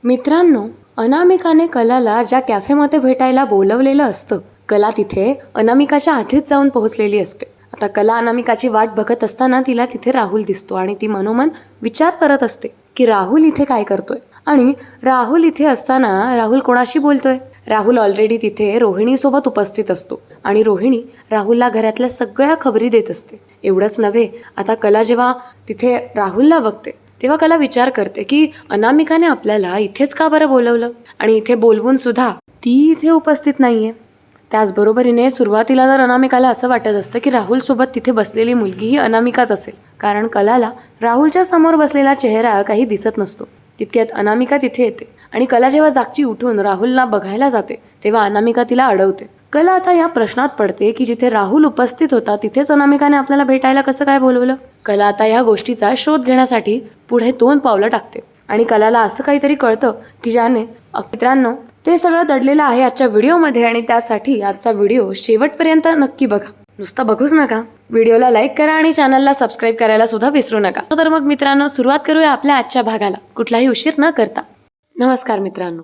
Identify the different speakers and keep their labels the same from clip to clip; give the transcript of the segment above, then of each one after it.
Speaker 1: मित्रांनो, अनामिकाने कलाला ज्या कॅफेमध्ये भेटायला बोलवलेलं असतं, कला तिथे अनामिकाच्या आधीच जाऊन पोहोचलेली असते. आता कला अनामिकाची वाट बघत असताना तिला तिथे राहुल दिसतो आणि ती मनोमन विचार करत असते की राहुल इथे काय करतोय. आणि राहुल इथे असताना राहुल कोणाशी बोलतोय? राहुल ऑलरेडी तिथे रोहिणीसोबत उपस्थित असतो आणि रोहिणी राहुलला घरातल्या सगळ्या खबरी देत असते. एवढंच नव्हे, आता कला जेव्हा तिथे राहुलला बघते तेव्हा कला विचार करते की अनामिकाने आपल्याला इथेच का बरं बोलवलं आणि इथे बोलवून सुद्धा ती इथे उपस्थित नाहीये. त्याचबरोबरीने सुरुवातीला तर अनामिकाला असं वाटत असतं की राहुलसोबत तिथे बसलेली मुलगी ही अनामिकाच असेल, कारण कलाला राहुलच्या समोर बसलेला चेहरा काही दिसत नसतो. तितक्यात अनामिका तिथे येते आणि कला जेव्हा जागची उठून राहुलला बघायला जाते तेव्हा अनामिका तिला अडवते. कला आता या प्रश्नात पडते की जिथे राहुल उपस्थित होता तिथेच अनामिकाने आपल्याला भेटायला कसं काय बोलवलं. कला आता या गोष्टीचा शोध घेण्यासाठी पुढे 2 पावलं टाकते आणि कलाला असं काहीतरी कळतं की ज्याने मित्रांनो ते सगळं दडलेलं आहे आजच्या व्हिडिओमध्ये आणि त्यासाठी आजचा व्हिडिओ शेवटपर्यंत नक्की बघा. नुसतं बघूच नका, व्हिडिओला लाईक करा आणि चॅनलला सबस्क्राईब करायला सुद्धा विसरू नका. तर मग मित्रांनो, सुरुवात करूया आपल्या आजच्या भागाला कुठलाही उशीर न करता. नमस्कार मित्रांनो,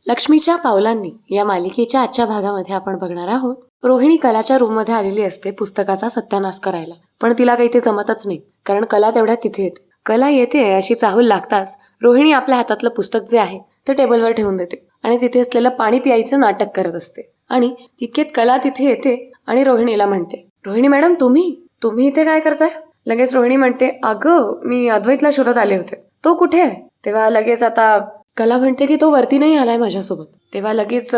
Speaker 1: लक्ष्मीच्या पावलांनी या मालिकेच्या आजच्या भागामध्ये आपण बघणार आहोत. रोहिणी कलाच्या रूममध्ये आलेली असते पुस्तकाचा सत्यानाश करायला, पण तिला काही ते जमतच नाही, कारण कला तेवढ्यात तिथे येते. कला येते अशी चाहूल लागताच रोहिणी आपल्या हातातलं पुस्तक जे आहे ते टेबलवर ठेवून देते आणि तिथे असलेलं पाणी प्यायचं नाटक करत असते. आणि तितक्यात कला तिथे येते आणि रोहिणीला म्हणते, रोहिणी मॅडम, तुम्ही इथे काय करताय? लगेच रोहिणी म्हणते, अगं मी अद्वैतला शोधत आले होते, तो कुठे आहे? तेव्हा लगेच आता कला म्हणते की तो वरती नाही आलाय माझ्यासोबत. तेव्हा लगेच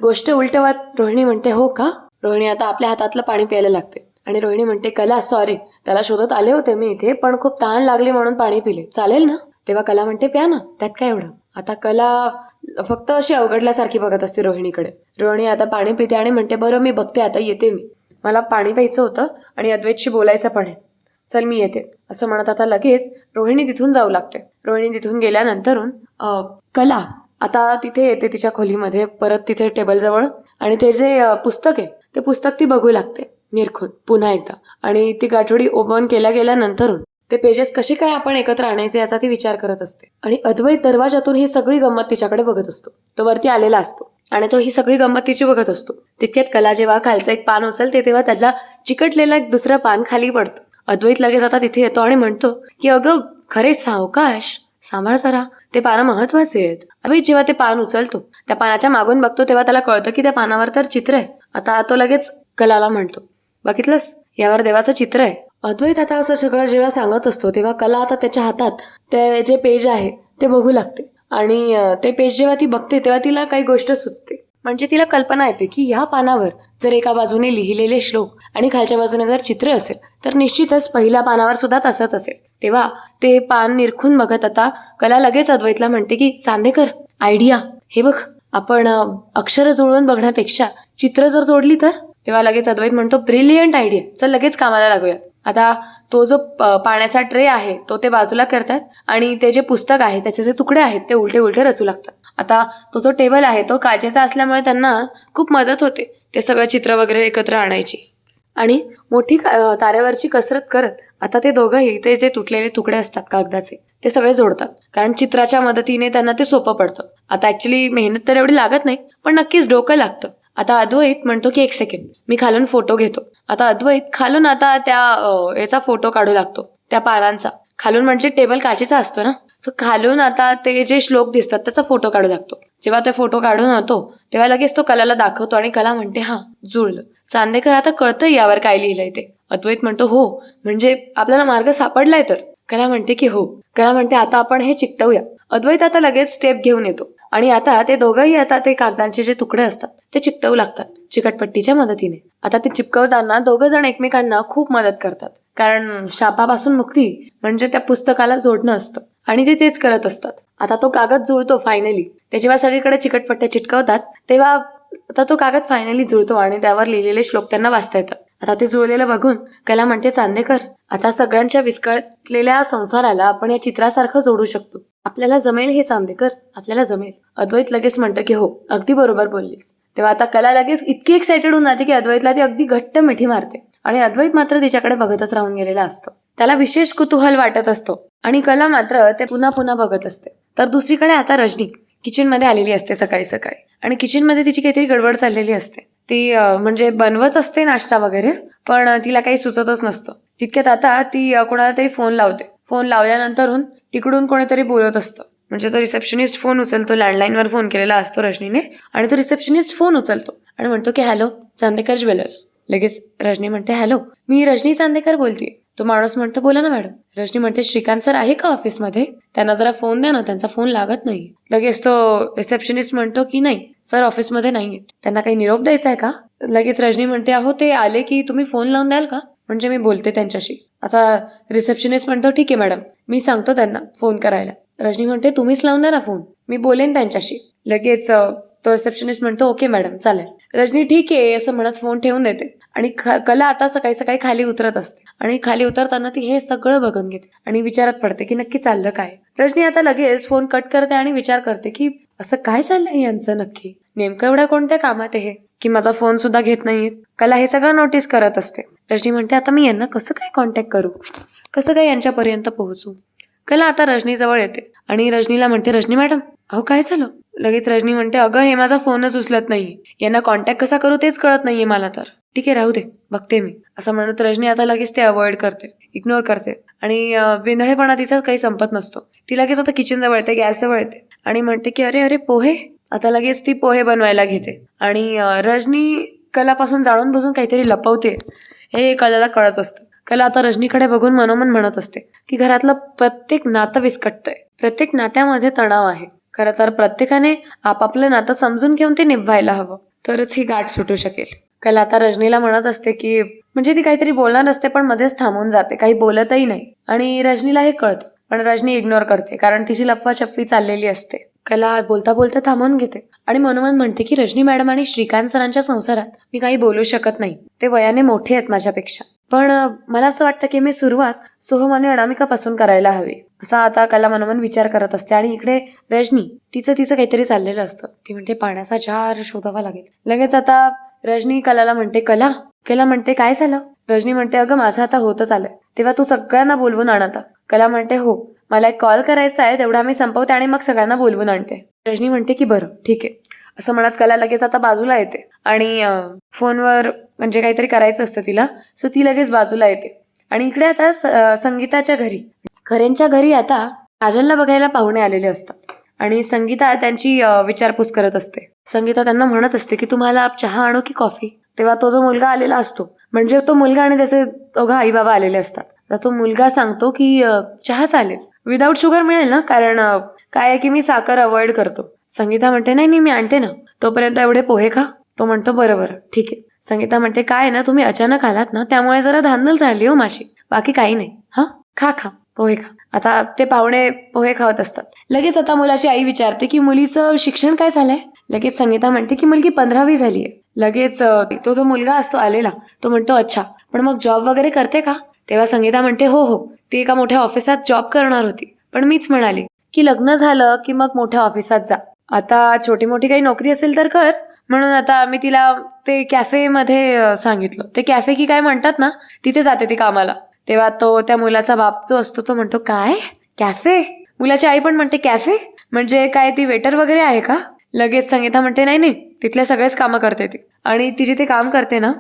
Speaker 1: गोष्ट उलटवत रोहिणी म्हणते, हो का? रोहिणी आता आपल्या हातातलं पाणी प्यायला लागते आणि रोहिणी म्हणते, कला सॉरी, त्याला शोधत आले होते मी इथे, पण खूप तहान लागली म्हणून पाणी पिले, चालेल ना? तेव्हा कला म्हणते, प्या ना, त्यात काय एवढं. आता कला फक्त अशी अवघडल्यासारखी बघत असते रोहिणीकडे. रोहिणी आता पाणी पिते आणि म्हणते, बरं मी बघते, आता येते मी, मला पाणी प्यायचं होतं आणि अद्वैतशी बोलायचं पण आहे, चल मी येते, असं म्हणत आता लगेच रोहिणी तिथून जाऊ लागते. रोहिणी तिथून गेल्यानंतरून कला आता तिथे येते तिच्या खोलीमध्ये परत तिथे टेबलजवळ आणि ते जे पुस्तक आहे ते पुस्तक ती बघू लागते निरखून पुन्हा एकदा. आणि ती गाठोडी ओपन गेल्यानंतरून ते पेजेस कसे काय आपण एकत्र आणायचे याचा ती विचार करत असते. आणि अद्वैत दरवाजातून ही सगळी गंमत तिच्याकडे बघत असतो. तो वरती आलेला असतो आणि तो ही सगळी गंमत तिची बघत असतो. तितक्यात कला जेव्हा खालचं एक पान उचलते तेव्हा त्याला चिकटलेलं एक दुसरं पान खाली पडतं. अद्वैत लगेच आता तिथे येतो आणि म्हणतो की अगं खरेच सावकाश, सांभाळ जरा, ते पानं महत्वाचे आहेत. अद्वैत जेव्हा ते पान उचलतो त्या पानाच्या मागून बघतो तेव्हा त्याला कळतं की त्या पानावर तर चित्र आहे. आता तो लगेच कलाला म्हणतो, बघितलंस, यावर देवाचं चित्र आहे. अद्वैत आता असं सगळं जेव्हा सांगत असतो तेव्हा कला आता त्याच्या हातात ते जे पेज आहे ते बघू लागते आणि ते पेज जेव्हा ती बघते तेव्हा तिला काही गोष्ट सुचते. म्हणजे तिला कल्पना येते की ह्या पानावर जर एका बाजूने लिहिलेले श्लोक आणि खालच्या बाजूने जर चित्र असेल तर निश्चितच पहिल्या पानावर सुद्धा तसंच असेल. तेव्हा ते पान निरखून बघत आता कला लगेच अद्वैतला म्हणते की चांदेकर, आयडिया, हे बघ, आपण अक्षरं जुळवून बघण्यापेक्षा चित्र जर जोडली तर? तेव्हा लगेच अद्वैत म्हणतो, ब्रिलियंट आयडिया, चल लगेच कामाला लागूया. आता तो जो पाण्याचा ट्रे आहे तो ते बाजूला करतात आणि ते जे पुस्तक आहे त्याचे जे तुकडे आहेत ते उलटे उलटे रचू लागतात. आता तो जो टेबल आहे तो काचेचा असल्यामुळे त्यांना खूप मदत होते ते सगळं चित्र वगैरे एकत्र आणायची. आणि मोठी तारेवरची कसरत करत आता ते दोघंही ते जे तुटलेले तुकडे असतात कागदाचे ते सगळे जोडतात, कारण चित्राच्या मदतीने त्यांना ते सोपं पडतं. आता ऍक्च्युली मेहनत तर एवढी लागत नाही, पण नक्कीच डोकं लागतं. आता अद्वैत म्हणतो की एक सेकंड, मी खालून फोटो घेतो. आता अद्वैत खालून आता त्या याचा फोटो काढू लागतो, त्या पानांचा. खालून म्हणजे टेबल काचेचा असतो ना, तर खालून आता ते जे श्लोक दिसतात त्याचा फोटो काढू लागतो. जेव्हा ते फोटो काढून होतो तेव्हा लगेच तो कलाला दाखवतो आणि कला म्हणते, हा जुळलं, चांदेकर, आता कळतं यावर काय लिहिलंय ते. अद्वैत म्हणतो, हो, म्हणजे आपल्याला मार्ग सापडलाय तर? कला म्हणते की हो. कला म्हणते, आता आपण हे चिकटवूया. अद्वैत आता लगेच स्टेप घेऊन येतो आणि आता ते दोघंही आता ते कागदांचे जे तुकडे असतात ते चिकटवू लागतात चिकटपट्टीच्या मदतीने. आता ते चिपकवताना दोघं जण एकमेकांना खूप मदत करतात, कारण शापापासून मुक्ती म्हणजे त्या पुस्तकाला जोडणं असतं आणि ते तेच करत असतात. आता तो कागद जुळतो फायनली. ते जेव्हा सगळीकडे चिकटपट्ट्या चिटकवतात तेव्हा आता तो कागद फायनली जुळतो आणि त्यावर लिहिलेले श्लोक त्यांना वाचता येतात. आता ते जुळलेलं बघून कला म्हणते, चांदेकर, आता सगळ्यांच्या विस्कळलेल्या संसाराला आपण या चित्रासारखं जोडू शकतो. आपल्याला जमेल हे चांदेकर, आपल्याला जमेल. अद्वैत लगेच म्हणतं की हो, अगदी बरोबर बोललीस. तेव्हा आता कला लगेच इतकी एक्सायटेड होऊन जाते की अद्वैतला ती अगदी घट्ट मिठी मारते आणि अद्वैत मात्र तिच्याकडे बघतच राहून गेलेला असतो. त्याला विशेष कुतूहल वाटत असतो आणि कला मात्र ते पुन्हा पुन्हा बघत असते. तर दुसरीकडे आता रजनी किचनमध्ये आलेली असते सकाळी सकाळी आणि किचनमध्ये तिची काहीतरी गडबड चाललेली असते. ती म्हणजे बनवत असते नाश्ता वगैरे, पण तिला काही सुचतच नसतं. तितक्यात आता ती कोणाला तरी फोन लावते. फोन लावल्यानंतरून तिकडून कोणीतरी बोलत असतं. म्हणजे तो रिसेप्शनिस्ट फोन उचलतो. लँडलाईनवर फोन केलेला असतो रजनीने आणि तो रिसेप्शनिस्ट फोन उचलतो आणि म्हणतो की हॅलो, चांदेकर ज्वेलर्स. लगेच रजनी म्हणते हॅलो, मी रजनी चांदेकर बोलते. तो माणूस म्हणतो बोला ना मॅडम. रजनी म्हणते श्रीकांत सर आहे का ऑफिसमध्ये? त्यांना जरा फोन द्या ना, त्यांचा फोन लागत नाही. लगेच तो रिसेप्शनिस्ट म्हणतो की नाही सर ऑफिसमध्ये नाहीये, त्यांना काही निरोप द्यायचा आहे का? लगेच रजनी म्हणते अहो ते आले की तुम्ही फोन लावून द्याल का, म्हणजे मी बोलते त्यांच्याशी. आता रिसेप्शनिस्ट म्हणतो ठीक आहे मॅडम, मी सांगतो त्यांना फोन करायला. रजनी म्हणते तुम्हीच लावून द्या ना फोन, मी बोलेन त्यांच्याशी. लगेच तो रिसेप्शनिस्ट म्हणतो ओके मॅडम चालेल. रजनी ठीक आहे असं म्हणत फोन ठेवून देते आणि कला आता सकाळी सकाळी खाली उतरत असते आणि खाली उतरताना ती हे सगळं बघून घेते आणि विचारात पडते की नक्की चाललं काय. रजनी आता लगेच फोन कट करते आणि विचार करते की असं काय चाललंय यांचं नक्की, नेमकं एवढ्या कोणत्या कामात आहे की माझा फोन सुद्धा घेत नाहीये. कला हे सगळं नोटीस करत असते. रजनी म्हणते आता मी यांना कसं काय कॉन्टॅक्ट करू, कसं काय यांच्यापर्यंत पोहोचू. कला आता रजनीजवळ येते आणि रजनीला म्हणते रजनी मॅडम अहो काय झालं. लगेच रजनी म्हणते अगं हे माझा फोनच उचलत नाहीये, यांना कॉन्टॅक्ट कसा करू तेच कळत नाहीये मला तर. ठीक आहे राहू दे बघते मी, असं म्हणत रजनी आता लगेच ते अवॉइड करते, इग्नोर करते आणि वेंधळेपणा तिचा काही संपत नसतो. ती लगेच आता किचन जवळ येते, गॅस जवळ येते आणि म्हणते की अरे अरे पोहे. आता लगेच ती पोहे बनवायला घेते आणि रजनी कलापासून जाणून बुजून काहीतरी लपवते हे कलाला कळत असतं. कला आता रजनीकडे बघून मनोमन म्हणत असते की घरातलं प्रत्येक नातं विस्कटतंय, प्रत्येक नात्यामध्ये तणाव आहे. खरं तर प्रत्येकाने आपापलं नातं समजून घेऊन ते निभवायला हवं, तरच ही गाठ सुटू शकेल. कला आता रजनीला म्हणत असते की म्हणजे ती काहीतरी बोलणार असते पण मध्येच थांबून जाते, काही बोलतही नाही आणि रजनीला हे कळतं पण रजनी इग्नोर करते कारण तिची लफाछप्पी चाललेली असते. कला बोलता बोलता थांबून घेते आणि मनोमन म्हणते की रजनी मॅडम आणि श्रीकांत सरांच्या संसारात मी काही बोलू शकत नाही, ते वयाने मोठे आहेत माझ्यापेक्षा, पण मला असं वाटतं की मी सुरुवात सोहम आणि अनामिकापासून करायला हवी, असा आता कला मनोमन विचार करत असते. आणि इकडे रजनी तिचं काहीतरी चाललेलं असतं. ती म्हणते पाण्याचा जार शोधावा लागेल. लगेच आता रजनी कलाला म्हणते कला म्हणते काय झालं. रजनी म्हणते अगं माझं आता होतच आलंय, तेव्हा तू सगळ्यांना बोलवून आण आता. कला म्हणते हो मला एक कॉल करायचा आहे, तेवढा मी संपवते आणि मग सगळ्यांना बोलवून आणते. रजनी म्हणते की बरं ठीक आहे असं म्हणत कला लगेच आता बाजूला येते आणि फोनवर म्हणजे काहीतरी करायचं असतं तिला, सो ती लगेच बाजूला येते. आणि इकडे आता संगीताच्या घरी खरेंच्या घरी आता काजलला बघायला पाहुणे आलेले असतात आणि संगीता त्यांची विचारपूस करत असते. संगीता त्यांना म्हणत असते की तुम्हाला चहा आणू की कॉफी. तेव्हा तो जो मुलगा आलेला असतो, म्हणजे तो मुलगा आणि त्याचे दोघं आई बाबा आलेले असतात, तर तो मुलगा सांगतो की चहा चालेल, विदाऊट शुगर मिळेल ना, कारण काय आहे की मी साखर अवॉइड करतो. संगीता म्हणते नाही मी आणते ना, तोपर्यंत एवढे पोहे खा. तो म्हणतो बरोबर ठीक आहे. संगीता म्हणते काय ना तुम्ही अचानक आलात ना त्यामुळे जरा धांदल झाली हो माझी, बाकी काही नाही. हा खा पोहे खा. आता ते पाहुणे पोहे खावत असतात. लगेच आता मुलाची आई विचारते की मुलीचं शिक्षण काय झालंय. लगेच संगीता म्हणते की मुलगी 15वी झालीये. लगेच तो जो मुलगा असतो आलेला तो म्हणतो अच्छा पण मग जॉब वगैरे करते का. तेव्हा संगीता म्हणते हो ती एका मोठ्या ऑफिसात जॉब करणार होती, पण मीच म्हणाली की लग्न झालं की मग मोठ्या ऑफिसात जा, आता छोटी मोठी काही नोकरी असेल तर कर. म्हणून आता मी तिला ते कॅफेमध्ये सांगितलं, ते कॅफे की काय म्हणतात ना तिथे जाते ती कामाला. तेव्हा तो त्या मुलाचा बाप जो असतो तो म्हणतो काय कॅफे. मुलाची आई पण म्हणते कॅफे म्हणजे काय ती वेटर वगैरे आहे का. लगेच संगीता म्हणते नाही तिथले सगळेच कामं करते ती, आणि ती जिथे काम करते ना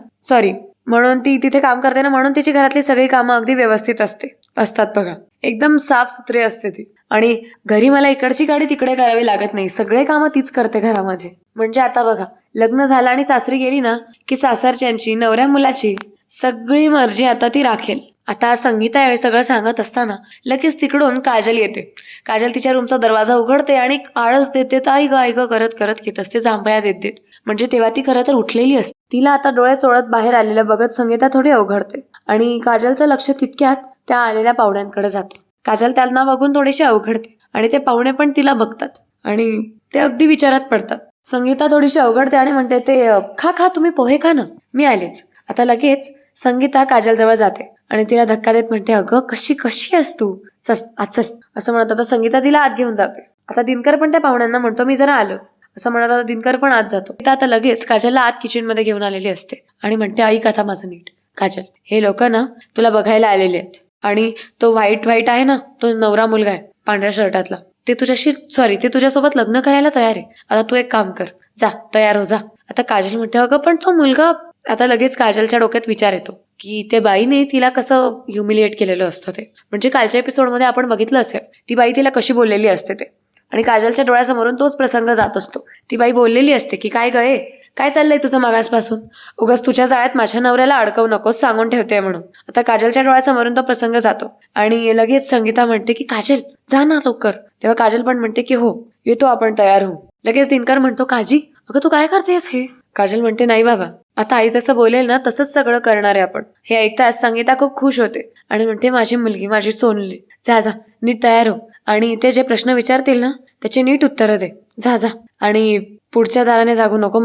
Speaker 1: म्हणून ती तिथे काम करते ना म्हणून तिची घरातली सगळी कामं अगदी व्यवस्थित असतात बघा, एकदम साफ सुथरे असते ती. आणि घरी मला इकडची गाडी तिकडे करावी लागत नाही, सगळे कामं तीच करते घरामध्ये. म्हणजे आता बघा लग्न झालं आणि सासरी गेली ना की सासरच्यांची नवऱ्या मुलाची सगळी मर्जी आता ती राखेल. आता संगीता हे सगळं सांगत असताना लगेच तिकडून काजल येते. काजल तिच्या रूमचा दरवाजा उघडते आणि आळस देते, आई ग करत घेत असते, जांभया देत. म्हणजे तेव्हा ती खरं तर उठलेली असते. तिला आता डोळे चोळत बाहेर आलेलं बघत संगीता थोडी अवघडते आणि काजलचं लक्ष तितक्यात त्या आलेल्या पाहुण्यांकडे जाते. काजल त्यांना बघून थोडीशी अवघडते आणि ते पाहुणे पण तिला बघतात आणि ते अगदी विचारात पडतात. संगीता थोडीशी अवघडते आणि म्हणते ते खा तुम्ही पोहे खा ना, मी आलेच. आता लगेच संगीता काजल जवळ जाते आणि तिला धक्का देत म्हणते अगं कशी आहेस तू, चल आज चल, असं म्हणत आता संगीता तिला आत घेऊन जाते. आता दिनकर पण त्या पाहुण्यांना म्हणतो मी जरा आलोच, असं म्हणत आता दिनकर पण आत जातो. आता लगेच काजलला आत किचन मध्ये घेऊन आलेली असते आणि म्हणते ऐक आता माझं नीट काजल, हे लोक ना तुला बघायला आलेले आहेत आणि तो व्हाईट आहे ना तो नवरा मुलगा आहे पांढऱ्या शर्टातला, ते तुझ्यासोबत लग्न करायला तयार आहे. आता तू एक काम कर, जा तयार हो जा. आता काजल म्हणते अगं पण तो मुलगा. आता लगेच काजलच्या डोक्यात विचार येतो की ते बाईने तिला कसं ह्युमिलिएट केलेलं असतं ते. म्हणजे कालच्या एपिसोडमध्ये आपण बघितलं असेल ती बाई तिला कशी बोललेली असते ते. आणि काजलच्या डोळ्यासमोरून तोच प्रसंग जात असतो. ती बाई बोललेली असते की काय गये, काय चाललंय तुझं मागासपासून, उगाच तुझ्या जाळ्यात माझ्या नवऱ्याला अडकवू नकोस, सांगून ठेवते म्हणून. आता काजलच्या डोळ्यासमोरून तो प्रसंग जातो आणि लगेच संगीता म्हणते की काजल जा ना लवकर. तेव्हा काजल पण म्हणते की हो येतो, आपण तयार होऊ. लगेच दिनकर म्हणतो काजी अगं तू काय करतेस हे. काजल म्हणते नाही बाबा, आता आई जसं बोलेल ना तसंच सगळं करणार आहे आपण. हे ऐकताच संगीता खूप खुश होते आणि म्हणते माझी मुलगी, माझी सोनली, जा जा नीट तयार हो आणि ते जे प्रश्न विचारतील ना त्याचे नीट उत्तरं दे, जा जा. आणि पुढच्या दाराने जाऊ नको,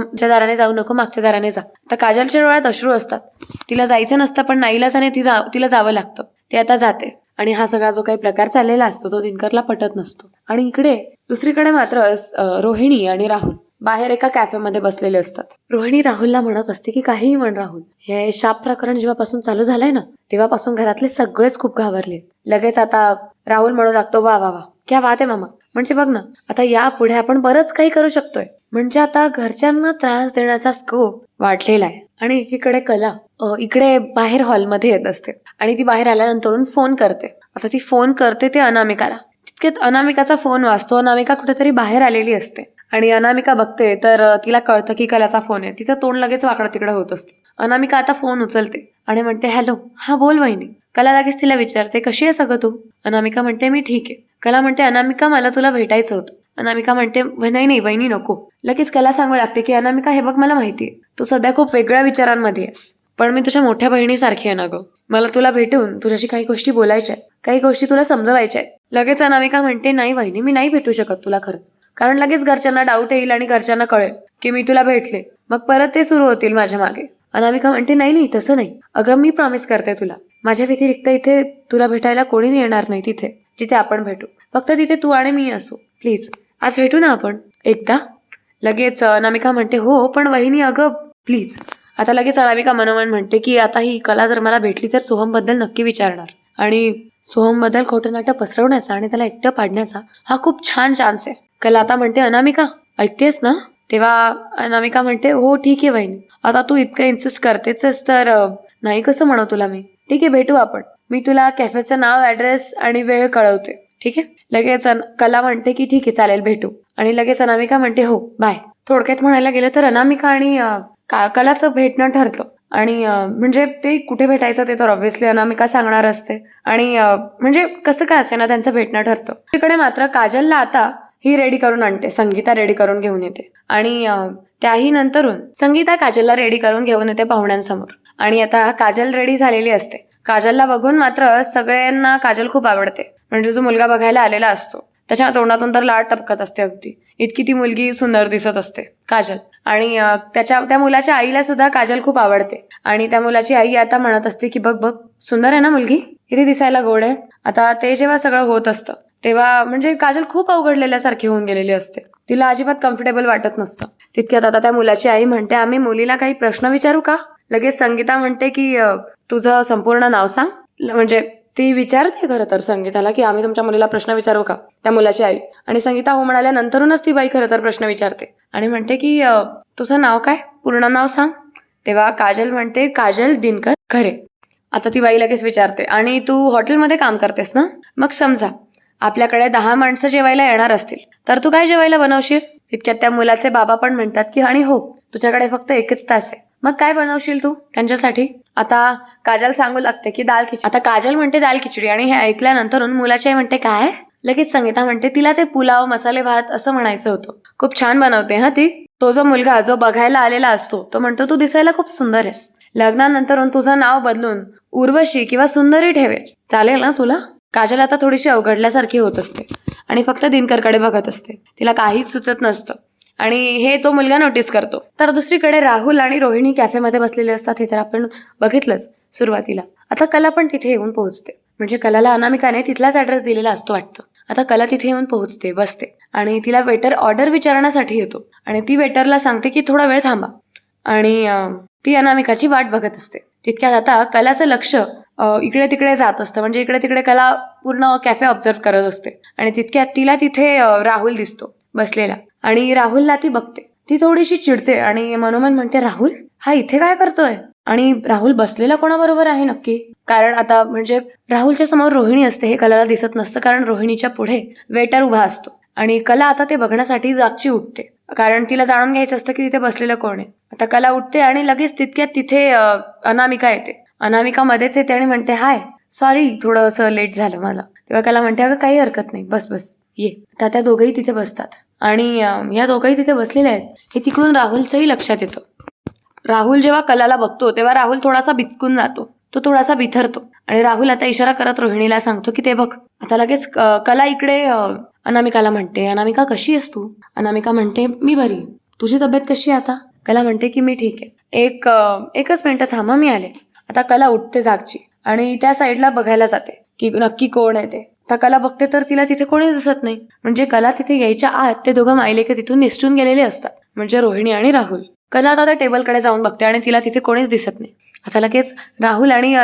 Speaker 1: मागच्या दाराने जा. आता काजलच्या डोळ्यात अश्रू असतात. तिला जायचं नसतं पण नाईलाजाने तिला जावं लागतं. ते आता जाते आणि हा सगळा जो काही प्रकार चाललेला असतो तो दिनकरला पटत नसतो. आणि दुसरीकडे मात्र रोहिणी आणि राहुल बाहेर एका कॅफेमध्ये बसलेले असतात. रोहिणी राहुलला म्हणत असते की काहीही म्हण राहुल, हे शाप प्रकरण जेव्हापासून चालू झालंय ना तेव्हापासून घरातले सगळेच खूप घाबरले. लगेच आता राहुल म्हणू लागतो वा वा वा क्या बात आहे मामा. म्हणजे बघ ना आता यापुढे आपण बरंच काही करू शकतोय. म्हणजे आता घरच्यांना त्रास देण्याचा स्कोप वाढलेला आहे. आणि एकीकडे कला इकडे बाहेर हॉलमध्ये येत असते आणि ती बाहेर आल्यानंतर फोन करते. आता ती फोन करते ते अनामिकाला. तितक्यात अनामिकाचा फोन वाजतो. अनामिका कुठेतरी बाहेर आलेली असते आणि अनामिका बघते तर तिला कळतं की कलाचा फोन आहे. तिचं तोंड लगेच वाकडं तिकडं होत असतं. अनामिका आता फोन उचलते आणि म्हणते हॅलो, हा बोल वहिनी. कला लगेच तिला विचारते कशी आहे सगळं तू. अनामिका म्हणते मी ठीक आहे. कला म्हणते अनामिका मला तुला भेटायचं होतं. अनामिका म्हणते नाही वहिनी नको. लगेच कला सांगू लागते की अनामिका हे बघ मला माहितीये तू सध्या खूप वेगळ्या विचारांमध्ये आहेस, पण मी तुझ्या मोठ्या बहिणीसारखी आहे ना गं. मला तुला भेटून तुझ्याशी काही गोष्टी बोलायच्या आहेत, काही गोष्टी तुला समजवायच्या आहेत. लगेच अनामिका म्हणते नाही वहिनी मी नाही भेटू शकत तुला खरंच, कारण लगेच घरच्यांना डाऊट येईल आणि घरच्यांना कळेल की मी तुला भेटले, मग परत ते सुरू होतील माझ्या मागे. अनामिका म्हणते नाही तसं नाही अगं, मी प्रॉमिस करते तुला माझ्या व्यतिरिक्त इथे तुला भेटायला कोणी येणार नाही. जिथे आपण भेटू फक्त तिथे तू आणि मी असू. प्लीज आज भेटू ना आपण एकदा. लगेच अनामिका म्हणते हो पण वहिनी अगं प्लीज. आता लगेच अनामिका मनोमन म्हणते की आता ही कला जर मला भेटली तर सोहमबद्दल नक्की विचारणार आणि सोहमबद्दल खोटं नाटं पसरवण्याचा आणि त्याला एकटं पाडण्याचा हा खूप छान चान्स आहे. कला आता म्हणते अनामिका ऐकतेस ना. तेव्हा अनामिका म्हणते हो ठीक आहे वहिनी, आता तू इतकं इन्सिस्ट करतेच तर नाही कसं म्हणू तुला मी. ठीक आहे भेटू आपण, मी तुला कॅफेचं नाव, ॲड्रेस आणि वेळ कळवते. ठीक आहे. लगेच कला म्हणते की ठीक आहे चालेल भेटू. आणि लगेच अनामिका म्हणते हो बाय. थोडक्यात म्हणायला गेलं तर अनामिका आणि कलाचं भेटणं ठरतं. आणि म्हणजे ते कुठे भेटायचं ते तर ऑब्व्हियसली अनामिका सांगणार असते. आणि म्हणजे कसं काय असे ना त्यांचं भेटणं ठरतं. तिकडे मात्र काजलला आता ही रेडी करून आणते, संगीता रेडी करून घेऊन येते. आणि त्याही नंतरून संगीता काजलला रेडी करून घेऊन येते पाहुण्यांसमोर. आणि आता काजल रेडी झालेली असते. काजलला बघून मात्र सगळ्यांना काजल खूप आवडते. म्हणजे जो मुलगा बघायला आलेला असतो त्याच्या तोंडातून तर लाड टपकत असते अगदी. इतकी ती मुलगी सुंदर दिसत असते काजल. आणि त्या मुलाच्या आईला सुद्धा काजल खूप आवडते. आणि त्या मुलाची आई आता म्हणत असते की बघ सुंदर आहे ना मुलगी, किती दिसायला गोड आहे. आता ते जेव्हा सगळं होत असतं तेव्हा म्हणजे काजल खूप अवघडलेल्यासारखी होऊन गेलेली असते. तिला अजिबात कम्फर्टेबल वाटत नसतं. तितक्यात आता त्या मुलाची आई म्हणते आम्ही मुलीला काही प्रश्न विचारू का. लगेच संगीता म्हणते की तुझं संपूर्ण नाव सांग. म्हणजे ती विचारते खरं तर संगीताला की आम्ही तुमच्या मुलीला प्रश्न विचारू का, त्या मुलाची आई. आणि संगीता हो म्हणाल्यानंतरूनच ती बाई खरं तर प्रश्न विचारते आणि म्हणते की तुझं नाव काय, पूर्ण नाव सांग. तेव्हा काजल म्हणते काजल दिनकर खरे. आता ती बाई लगेच विचारते आणि तू हॉटेलमध्ये काम करतेस ना, मग समजा आपल्याकडे 10 माणसं जेवायला येणार असतील तर तू काय जेवायला बनवशील. तितक्यात त्या मुलाचे बाबा पण म्हणतात की आणि हो तुझ्याकडे फक्त 1च तास आहे, मग काय बनवशील तू त्यांच्यासाठी. आता काजल सांगू लागते की दाल खिचडी. आता काजल म्हणते दाल खिचडी आणि हे ऐकल्यानंतर मुलाची आई म्हणते काय. लगेच संगीता म्हणते तिला ते पुलाव, मसाले भात असं म्हणायचं होतं. खूप छान बनवते हा ती. तो जो मुलगा जो बघायला आलेला असतो तो म्हणतो तू दिसायला खूप सुंदर आहेस, लग्नानंतर तुझं नाव बदलून उर्वशी किंवा सुंदरी ठेवेल, चालेल ना तुला. काजल आता थोडीशी अवघडल्यासारखी होत असते आणि फक्त दिनकरकडे बघत असते. तिला काहीच सुचत नसतं आणि हे तो मुलगा नोटीस करतो. तर दुसरीकडे राहुल आणि रोहिणी कॅफेमध्ये बसलेले असतात. हे तर आपण बघितलंच सुरुवातीला. आता कला पण तिथे येऊन पोहोचते. म्हणजे कलाला अनामिकाने तिथलाच ॲड्रेस दिलेला असतो वाटतं. आता कला तिथे येऊन पोहोचते, बसते आणि तिला वेटर ऑर्डर विचारण्यासाठी येतो आणि ती वेटरला सांगते की थोडा वेळ थांबा. आणि ती अनामिकाची वाट बघत असते. तितक्यात आता कलाचं लक्ष इकडे तिकडे जात असतं. म्हणजे इकडे तिकडे कला पूर्ण कॅफे ऑब्झर्व करत असते आणि तितक्यात तिला तिथे राहुल दिसतो बसलेला आणि राहुलला ती बघते. ती थोडीशी चिडते आणि मनोमन म्हणते, राहुल हा इथे काय करतोय? आणि राहुल बसलेला कोणाबरोबर आहे नक्की? कारण आता म्हणजे राहुलच्या समोर रोहिणी असते हे कलाला दिसत नसतं, कारण रोहिणीच्या पुढे वेटर उभा असतो आणि कला आता ते बघण्यासाठी जागची उठते, कारण तिला जाणून घ्यायचं असतं की तिथे बसलेलं कोण आहे. आता कला उठते आणि लगेच तितक्यात तिथे अनामिका येते. अनामिका मध्येच येते आणि म्हणते, हाय सॉरी थोडंसं लेट झालं मला. तेव्हा कला म्हणते, अगं काही हरकत नाही, बस बस ये. आता त्या दोघंही तिथे बसतात आणि या दोघंही तिथे बसलेले आहेत. हे तिकडून राहुलचंही लक्षात येतं. राहुल जेव्हा कलाला बघतो तेव्हा राहुल थोडासा बिचकून जातो, तो थोडासा बिथरतो आणि राहुल आता इशारा करत रोहिणीला सांगतो की ते बघ. आता लगेच कला इकडे अनामिकाला म्हणते, अनामिका कशी आहेस तू? अनामिका म्हणते, मी बरी. तुझी तब्येत कशी आहे आता? कला म्हणते की मी ठीक आहे. एकच मिनिटं थांबा, मी आलेच. आता कला उठते जागची आणि त्या साईडला बघायला जाते की नक्की कोण आहे ते. आता कला बघते तर तिला तिथे कोणीच दिसत नाही. म्हणजे कला तिथे यायच्या आत ते दोघं मायलेके तिथून निसटून गेलेले असतात, म्हणजे रोहिणी आणि राहुल. कला आता त्या टेबलकडे जाऊन बघते आणि तिला तिथे कोणीच दिसत नाही. आता लगेच राहुल आणि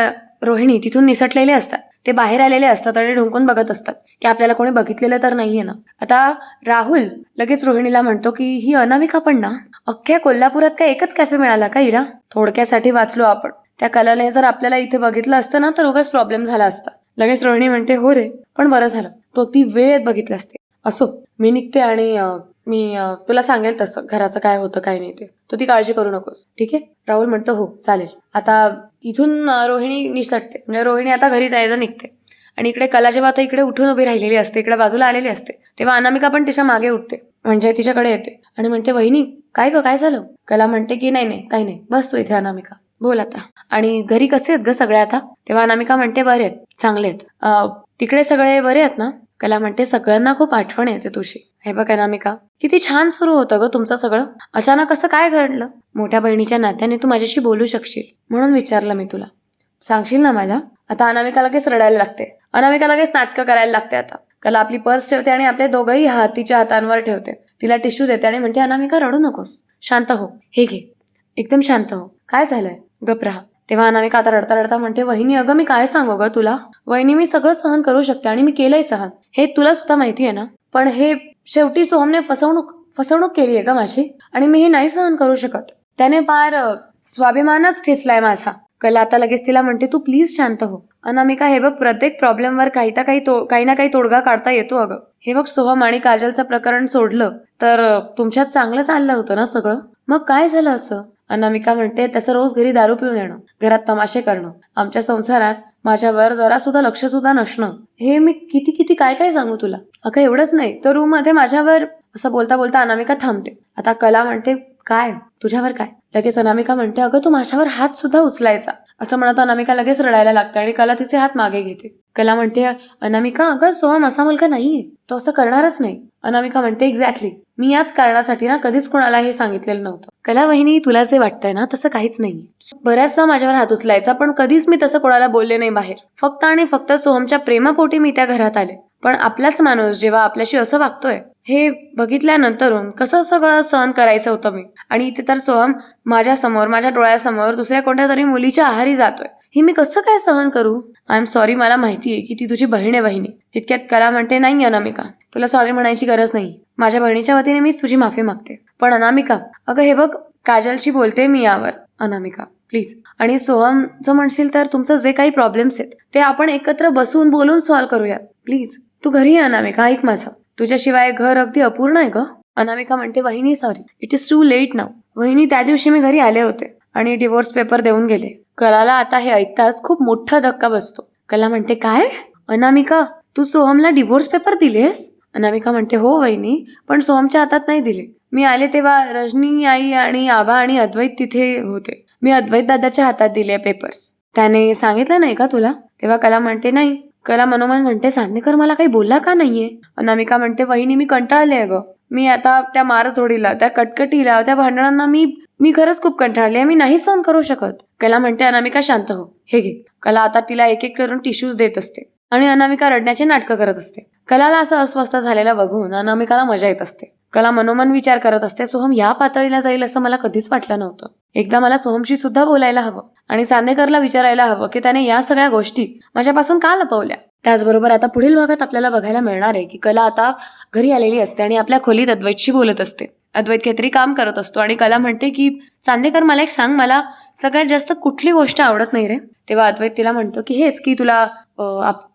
Speaker 1: रोहिणी तिथून निसटलेले असतात. ते बाहेर आलेले असतात आणि ढुंकून बघत असतात की आपल्याला कोणी बघितलेलं तर नाहीये ना. आता राहुल लगेच रोहिणीला म्हणतो की ही अनामिका पण ना, अख्ख्या कोल्हापुरात काय एकच कॅफे मिळाला का हिला? थोडक्यासाठी वाचलो आपण. त्या कलाने जर आपल्याला इथे बघितलं असतं ना तर उगाच प्रॉब्लेम झाला असता. लगेच रोहिणी म्हणते, हो रे, पण बरं झालं तू अगदी वेळेत बघितलं असते. असो, मी निघते आणि मी तुला सांगेल तसं घराचं काय होतं काय नाही ते. तू ती काळजी करू नकोस, ठीक आहे? राहुल म्हणतो, हो चालेल. आता इथून रोहिणी निसटते, म्हणजे रोहिणी आता घरी जायचं निघते आणि इकडे कला जेव्हा आता इकडे उठून उभी राहिलेली असते, इकडे बाजूला आलेली असते, तेव्हा अनामिका पण तिच्या मागे उठते, म्हणजे तिच्याकडे येते आणि म्हणते, वहिनी काय ग, काय झालं? कला म्हणते की नाही नाही काही नाही, बस तू इथे अनामिका, बोल आता. आणि घरी कसे आहेत ग सगळे आता? तेव्हा अनामिका म्हणते, बरे आहेत, चांगले आहेत. तिकडे सगळे बरे आहेत ना? कला म्हणते, सगळ्यांना खूप आठवण येते तुझी. हे बघ अनामिका, किती छान सुरू होतं ग तुमचं सगळं, अचानक असं काय घडलं? मोठ्या बहिणीच्या नात्याने तू माझ्याशी बोलू शकशील म्हणून विचारलं मी तुला, सांगशील ना मला? आता अनामिका लगेच रडायला लागते. अनामिका लगेच नाटकं करायला लागते. आता कला आपली पर्स ठेवते आणि आपले दोघंही हात तिच्या हातांवर ठेवते. तिला टिश्यू देते आणि म्हणते, अनामिका रडू नकोस, शांत हो, हे घे, एकदम शांत हो, काय झालंय, गप राहा. तेव्हा अनामिका आता रडता रडता म्हणते, वहिनी अगं मी काय सांगू ग तुला? वहिनी मी सगळं सहन करू शकते आणि मी केलंय सहन, हे तुला सुद्धा माहिती आहे ना. पण हे शेवटी सोहमने फसवणूक केली आहे का माझी, आणि मी हे नाही सहन करू शकत. त्याने फार स्वाभिमानच ठेचलाय माझा. कला आता लगेच तिला म्हणते, तू प्लीज शांत हो. अनामिका हे बघ, प्रत्येक प्रॉब्लेमवर काही ना काही तोडगा काढता येतो अगं. हे बघ, सोहम आणि काजलचं प्रकरण सोडलं तर तुमच्यात चांगलं चाललं होतं ना सगळं, मग काय झालं असं? अनामिका म्हणते, त्याचं रोज घरी दारू पिऊन येणं, घरात तमाशे करणं, आमच्या संसारात माझ्यावर जरा सुद्धा लक्ष सुद्धा नसणं, हे मी किती किती काय काय सांगू तुला. अगं एवढंच नाही तर रूम मध्ये माझ्यावर, असं बोलता बोलता अनामिका थांबते. आता कला म्हणते, काय तुझ्यावर काय? लगेच अनामिका म्हणते, अगं तू माझ्यावर हात सुद्धा उचलायचा. असं म्हणत अनामिका लगेच रडायला लागते आणि कला तिचे हात मागे घेते. कला म्हणते, अनामिका अगं सोहम असा मुलगा नाहीये, तो असं करणारच नाही. अनामिका म्हणते, एक्झॅक्टली, मी याच कारणासाठी ना कधीच कोणाला हे सांगितलेलं नव्हतं. कला वहिनी, तुला जे वाटतंय ना तसं काहीच नाहीये. बऱ्याचदा माझ्यावर हात उचलायचा, पण कधीच मी तसं कोणाला बोलले नाही बाहेर. फक्त आणि फक्त सोहमच्या प्रेमापोटी मी त्या घरात आले. पण आपलाच माणूस जेव्हा आपल्याशी असं वागतोय हे बघितल्यानंतरून कसं सगळं सहन करायचं होतं मी. आणि इथे तर सोहम माझ्या समोर, माझ्या डोळ्यासमोर दुसऱ्या कोणत्या तरी मुलीच्या आहारी जातोय, हे मी कसं काय सहन करू? आय एम सॉरी, मला माहितीये की ती तुझी बहीण आहे वहिनी. तितक्यात कला म्हणते, नाही अनामिका, तुला सॉरी म्हणायची गरज नाही. माझ्या बहिणीच्या वतीने मीच तुझी माफी मागते. पण अनामिका, अगं हे बघ, काजलशी बोलते मी यावर. अनामिका प्लीज, आणि सोहमचं म्हणशील तर तुमचं जे काही प्रॉब्लेम्स आहेत ते आपण एकत्र बसून बोलून सॉल्व्ह करूयात. प्लीज तू घरी ये अनामिका, ऐक माझं, तुझ्याशिवाय घर अगदी अपूर्ण आहे ग. अनामिका म्हणते, वहिनी sorry, it is too late now. वहिनी, त्या दिवशी मी घरी आले होते आणि डिवोर्स पेपर देऊन गेले. कलाला आता हे ऐकताच खूप मोठा धक्का बसतो. कला म्हणते, काय अनामिका, तू सोहमला डिवोर्स पेपर दिलेस? अनामिका म्हणते, हो वहिनी, पण सोहमच्या हातात नाही दिले. मी आले तेव्हा रजनी आई आणि आबा आणि अद्वैत तिथे होते. मी अद्वैत दादाच्या हातात दिले पेपर्स. त्याने सांगितलं नाही का तुला? तेव्हा कला म्हणते, नाही. कला मनोमन म्हणते, चांदेकर मला काही बोलला का नाहीये? अनामिका म्हणते, वहिनी मी कंटाळले आहे ग. मी आता त्या मारझोडीला, त्या कटकटीला, त्या भांडणांना मी खरंच खूप कंटाळले आहे. मी नाही सहन करू शकत. कला म्हणते, अनामिका शांत हो, हे घे. कला आता तिला एक एक करून टिश्यूज देत असते आणि अनामिका रडण्याचे नाटकं करत असते. कलाला असं अस्वस्थ झालेलं बघून अनामिकाला मजा येत असते. कला मनोमन विचार करत असते, सोहम या पातळीला जाईल असं मला कधीच वाटलं नव्हतं. एकदा मला सोहमशी सुद्धा बोलायला हवं आणि चांदेकरला विचारायला हवं की त्याने या सगळ्या गोष्टी माझ्यापासून का लपवल्या. त्याचबरोबर आता पुढील भागात आपल्याला बघायला मिळणार आहे की कला आता घरी आलेली असते आणि आपल्या खोलीत अद्वैतशी बोलत असते. अद्वैत काहीतरी काम करत असतो आणि कला म्हणते की चांदेकर मला एक सांग, मला सगळ्यात जास्त कुठली गोष्ट आवडत नाही रे. तेव्हा अद्वैत तिला म्हणतो की हेच की तुला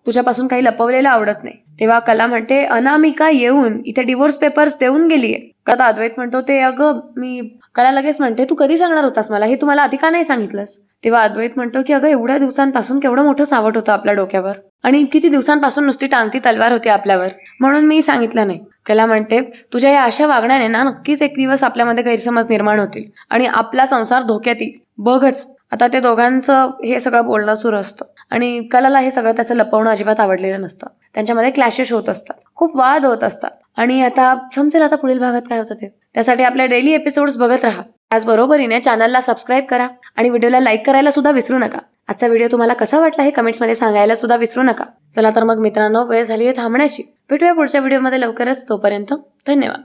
Speaker 1: तुझ्यापासून काही लपवलेलं आवडत नाही. तेव्हा कला म्हणते अनामिका येऊन इथे डिवोर्स पेपर्स देऊन गेलीये. आता अद्वैत म्हणतो ते अगं मी, कला लगेच म्हणते तू कधी सांगणार होतास मला, हे तू मला आधी का नाही सांगितलंस. तेव्हा अद्वैत म्हणतो की अगं एवढ्या दिवसांपासून केवढं मोठं सावट होतं आपल्या डोक्यावर आणि किती दिवसांपासून नुसती टांगती तलवार होती आपल्यावर, म्हणून मी सांगितलं नाही. कला म्हणते तुझ्या या अशा वागण्याने ना नक्कीच एक दिवस आपल्यामध्ये गैरसमज निर्माण होतील आणि आपला संसार धोक्यात येईल. बघच. आता ते दोघांचं हे सगळं बोलणं सुरू असतं आणि कलाला हे सगळं त्याचं लपवणं अजिबात आवडलेलं नसतं. त्यांच्यामध्ये क्लॅशेस होत असतात, खूप वाद होत असतात आणि आता समजेल आता पुढील भागात काय होतं ते. त्यासाठी आपल्या डेली एपिसोड्स बघत राहा. त्याचबरोबरीने चॅनलला सबस्क्राईब करा आणि व्हिडिओला लाईक करायला सुद्धा विसरू नका. आजचा व्हिडिओ तुम्हाला कसा वाटला हे कमेंट्समध्ये सांगायला सुद्धा विसरू नका. चला तर मग मित्रांनो, वेळ झाली आहे थांबण्याची. भेटूया पुढच्या व्हिडिओमध्ये लवकरच. तोपर्यंत धन्यवाद.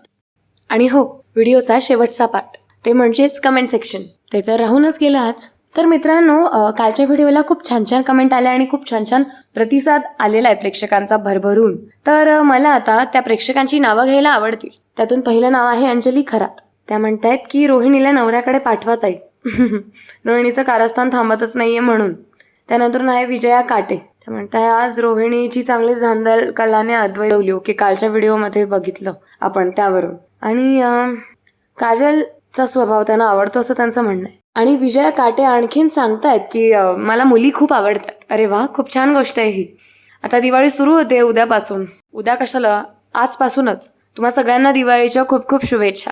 Speaker 1: आणि हो, व्हिडिओचा शेवटचा पार्ट ते म्हणजेच कमेंट सेक्शन, ते तर राहूनच गेलं आज. तर मित्रांनो, कालच्या व्हिडिओला खूप छान छान कमेंट आल्या आणि खूप छान छान प्रतिसाद आलेला आहे प्रेक्षकांचा भरभरून. तर मला आता त्या प्रेक्षकांची नावं घ्यायला आवडतील. त्यातून पहिलं नाव आहे अंजली खरात. त्या म्हणतायत की रोहिणीला नवऱ्याकडे पाठवत आहे. रोहिणीचं कारस्थान थांबतच नाहीये म्हणून. त्यानंतर आहे विजया काटे. त्या म्हणताय आज रोहिणीची चांगलीच धांदल कलाने अद्वैतवली. ओके, कालच्या व्हिडिओमध्ये बघितलं आपण त्यावरून. आणि काजलचा स्वभाव त्यांना आवडतो असं त्यांचं म्हणणं आहे. आणि विजया काटे आणखीन सांगतायत की मला मुली खूप आवडतात. अरे वा, खूप छान गोष्ट आहे ही. आता दिवाळी सुरू होते उद्यापासून. उद्या कशाला, आजपासूनच तुम्हा सगळ्यांना दिवाळीच्या खूप खूप शुभेच्छा.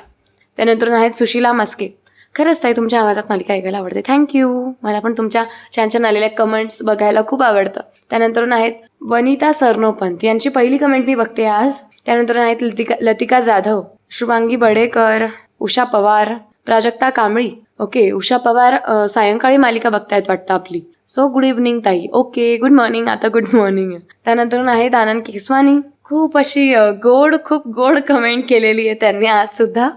Speaker 1: त्यानंतर आहेत सुशीला मस्के. खरंच ताई, तुमच्या आवाजात मालिका ऐकायला आवडते. थँक्यू. मला पण तुमच्या छान छान आलेल्या कमेंट्स बघायला खूप आवडतं. त्यानंतर आहेत वनिता सरनोपंत. यांची पहिली कमेंट मी बघते आज. त्यानंतर आहेत लतिका जाधव, शुभांगी बडेकर, उषा पवार, प्राजक्ता कांबळी. ओके, उषा पवार सायंकाळी मालिका बघतायत वाटतं आपली. सो गुड इव्हनिंग ताई. Okay, good morning. आता गुड मॉर्निंग. त्यानंतर आहेत आनंद केसवानी. खूप अशी खूप गोड कमेंट केलेली आहे त्यांनी आज सुद्धा.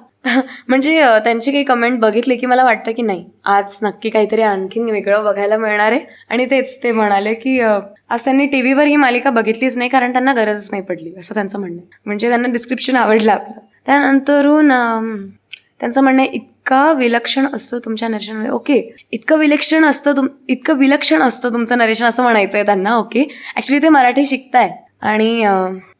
Speaker 1: म्हणजे त्यांची काही कमेंट बघितली की मला वाटतं की नाही, आज नक्की काहीतरी आणखीन वेगळं बघायला मिळणार आहे. आणि तेच ते म्हणाले की आज त्यांनी टीव्हीवर ही मालिका बघितलीच नाही कारण त्यांना गरजच नाही पडली, असं त्यांचं म्हणणं आहे. म्हणजे त्यांना डिस्क्रिप्शन आवडलं आपलं. त्यानंतरून त्यांचं म्हणणं आहे इतका विलक्षण असतं तुमच्या नरेशनमध्ये. ओके, इतकं विलक्षण असतं तुमचं नरेशन असं म्हणायचं आहे त्यांना. ओके, ॲक्च्युली ते मराठी शिकताय. आणि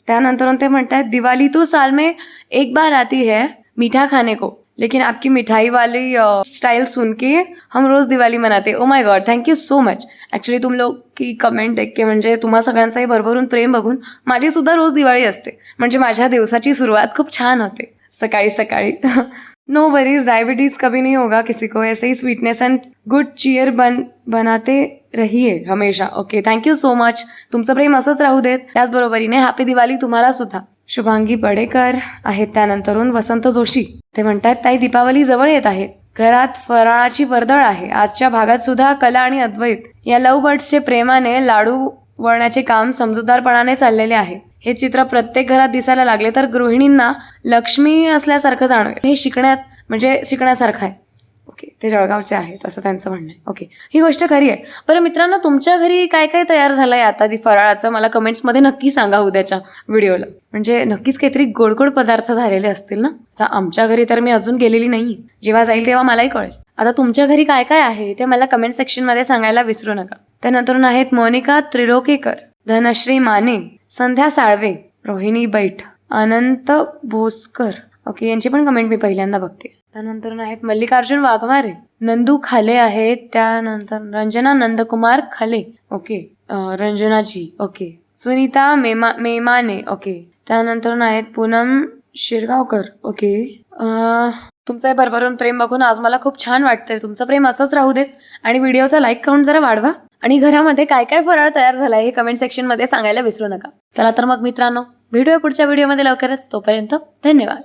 Speaker 1: त्यानंतर ते म्हणतात दिवाली तो साल में एक बार आती है मीठा खाने को, लेकिन आपकी मिठाई वाली स्टाइल सुन के हम रोज दिवाळी मनाते. Oh my God, thank you so much. Actually तुम लोग की कमेंट देख के म्हणजे तुम्हा सगळ्यांचाही भरभरून प्रेम बघून माझी सुद्धा रोज दिवाळी असते. म्हणजे माझ्या दिवसाची सुरुवात खूप छान होते सकाळी सकाळी. नो वरीज, डायबिटीज कभी नहीं होगा किसी को. ऐसे ही स्वीटनेस एंड गुड चीयर बनाते रहिए हमेशा. Okay, thank you so much. तुमचं प्रेम असंच राहू देत. त्याचबरोबरीने हॅपी दिवाळी तुम्हाला सुद्धा. शुभांगी बडेकर आहेत. त्यानंतरून वसंत जोशी. ते म्हणतात ताई दीपावली जवळ येत आहे, घरात फराळाची वर्दळ आहे. आजच्या भागात सुद्धा कला आणि अद्वैत या लव्ह बर्ड्सचे प्रेमाने लाडू वळण्याचे काम समजूतदारपणाने चाललेले आहे. हे चित्र प्रत्येक घरात दिसायला लागले तर गृहिणींना लक्ष्मी असल्यासारखं जाणवेल. हे शिकण्यासारखं आहे. ओके, ते जळगावचे आहेत असं त्यांचं म्हणणं आहे. ओके, ही गोष्ट खरी आहे. बरं मित्रांनो, तुमच्या घरी काय काय तयार झालंय आता फराळाचं मला कमेंट्समध्ये नक्की सांगा उद्याच्या व्हिडिओला. म्हणजे नक्कीच काहीतरी गोड गोड पदार्थ झालेले असतील ना. आता आमच्या घरी तर मी अजून गेलेली नाही. जेव्हा जाईल तेव्हा मलाही कळेल. आता तुमच्या घरी काय काय आहे ते मला कमेंट सेक्शनमध्ये सांगायला विसरू नका. त्यानंतर आहेत मोनिका त्रिलोकेकर, धनश्री माने, संध्या साळवे, रोहिणी बैठ, अनंत भोसकर. ओके, यांची पण कमेंट मी पहिल्यांदा बघते. त्यानंतर आहेत मल्लिकार्जुन वाघमारे, नंदू खाले आहेत. त्यानंतर रंजना नंदकुमार खाले. ओके, रंजनाजी. ओके, सुनीता मेमाने. ओके, त्यानंतर आहेत पूनम शिरगावकर. ओके, तुमचं हे भरभरून प्रेम बघून आज मला खूप छान वाटतंय. तुमचं प्रेम असंच राहू देत आणि व्हिडिओचा लाईक काउंट जरा वाढवा. आणि घरामध्ये काय काय फराळ तयार झालाय हे कमेंट सेक्शनमध्ये सांगायला विसरू नका. चला तर मग मित्रांनो, भेटूया पुढच्या व्हिडिओमध्ये लवकरच. तोपर्यंत धन्यवाद.